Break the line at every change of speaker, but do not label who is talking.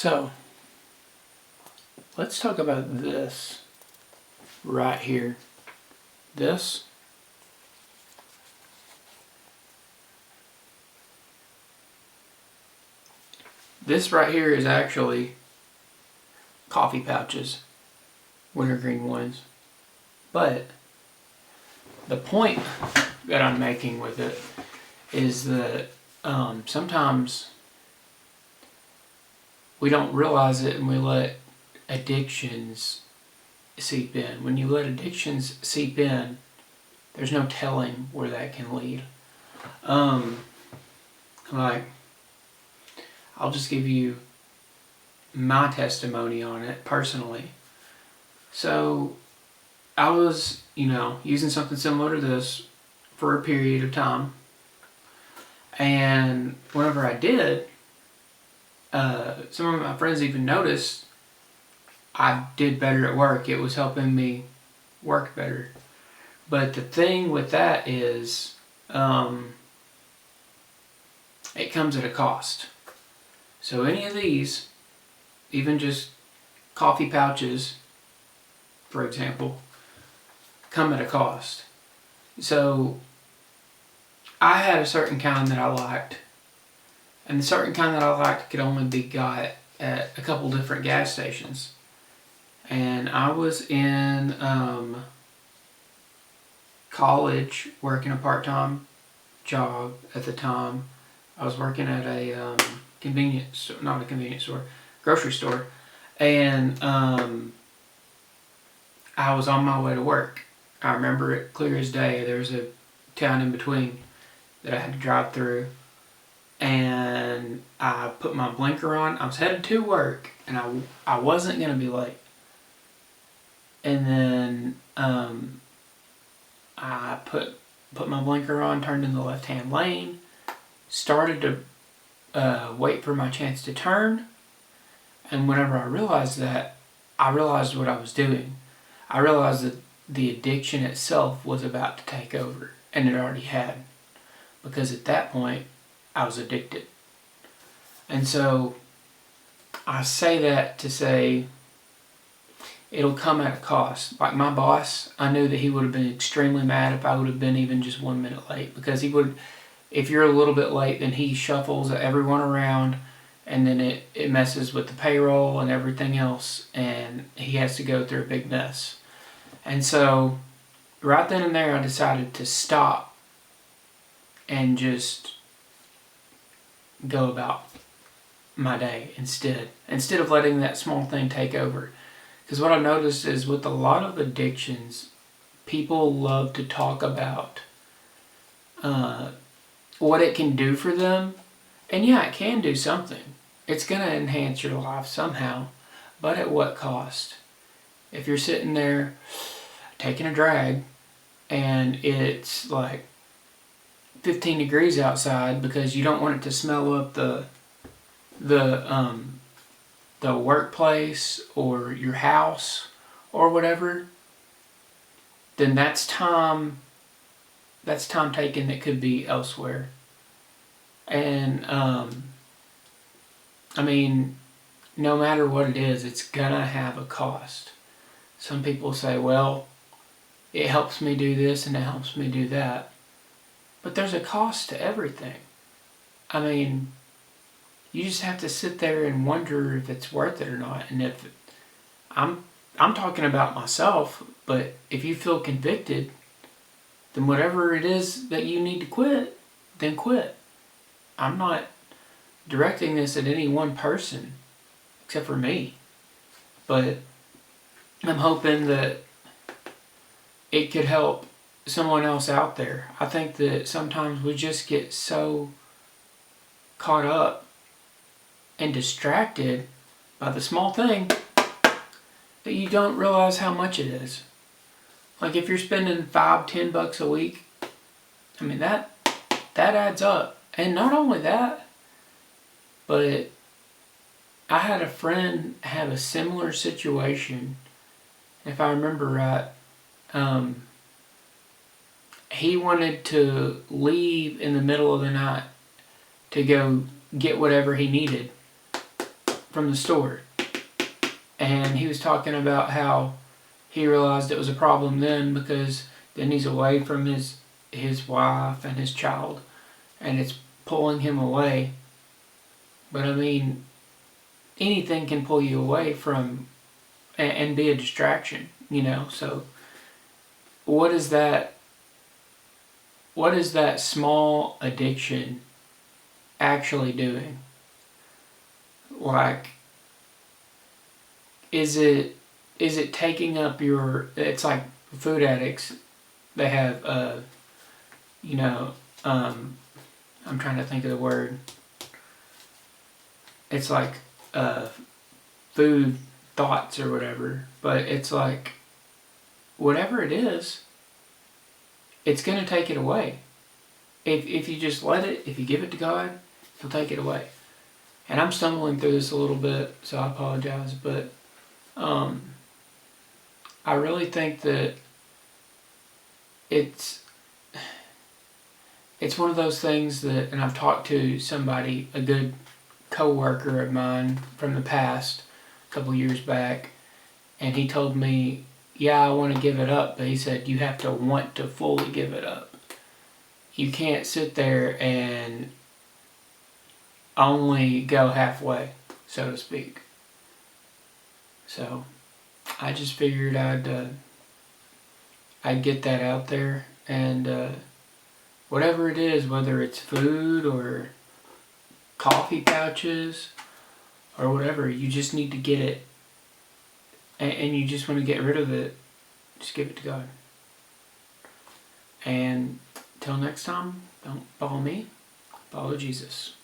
So, let's talk about this right here. This right here is actually coffee pouches, wintergreen ones. But the point that I'm making with it is that sometimes we don't realize it and we let addictions seep in. When you let addictions seep in, there's no telling where that can lead. Like, I'll just give you my testimony on it personally. So, I was, using something similar to this for a period of time. And whenever I did, some of my friends even noticed I did better at work. It was helping me work better. But the thing with that is, it comes at a cost. So any of these, even just coffee pouches, for example, come at a cost. So I had a certain kind that I liked. And the certain kind that I liked could only be got at a couple different gas stations. And I was in college working a part-time job at the time. I was working at a grocery store. And I was on my way to work. I remember it clear as day. There was a town in between that I had to drive through. And I put my blinker on. I was headed to work, and I wasn't going to be late. And then I put my blinker on, turned in the left-hand lane, started to wait for my chance to turn. And whenever I realized that, I realized what I was doing. I realized that the addiction itself was about to take over, and it already had. Because at that point, I was addicted. And so I say that to say it'll come at a cost. Like my boss, I knew that he would have been extremely mad if I would have been even just 1 minute late, because he would, if you're a little bit late, then he shuffles everyone around, and then it messes with the payroll and everything else, and he has to go through a big mess. And so right then and there I decided to stop and just go about my day instead of letting that small thing take over. Because what I've noticed is with a lot of addictions, people love to talk about what it can do for them. And yeah, it can do something. It's going to enhance your life somehow. But at what cost? If you're sitting there taking a drag and it's like 15 degrees outside because you don't want it to smell up the workplace or your house or whatever, then that's time taken that could be elsewhere. And no matter what it is, it's gonna have a cost. Some people say, well, it helps me do this and it helps me do that. But there's a cost to everything. You just have to sit there and wonder if it's worth it or not. And if I'm talking about myself, but if you feel convicted, then whatever it is that you need to quit, then quit. I'm not directing this at any one person except for me. But I'm hoping that it could help someone else out there. I think that sometimes we just get so caught up and distracted by the small thing that you don't realize how much it is. Like if you're spending $5-10 a week, that adds up. And not only that, but I had a friend have a similar situation. If I remember right, he wanted to leave in the middle of the night to go get whatever he needed. from the store, and he was talking about how he realized it was a problem then because then he's away from his wife and his child, and it's pulling him away. But I mean, anything can pull you away from and be a distraction, So what is that? What is that small addiction actually doing? Like, is it taking up your? It's like food addicts. They have I'm trying to think of the word. It's like food thoughts or whatever, but it's like whatever it is, it's gonna take it away. If you just let it, if you give it to God, He'll take it away. And I'm stumbling through this a little bit, so I apologize, but I really think that it's one of those things that, and I've talked to somebody, a good co-worker of mine from the past, a couple years back, and he told me, yeah, I want to give it up, but he said you have to want to fully give it up. You can't sit there and only go halfway, so to speak. So I just figured I'd get that out there, and whatever it is, whether it's food or coffee pouches or whatever, you just need to get it, and you just want to get rid of it, just give it to God. And till next time, don't follow me, follow Jesus.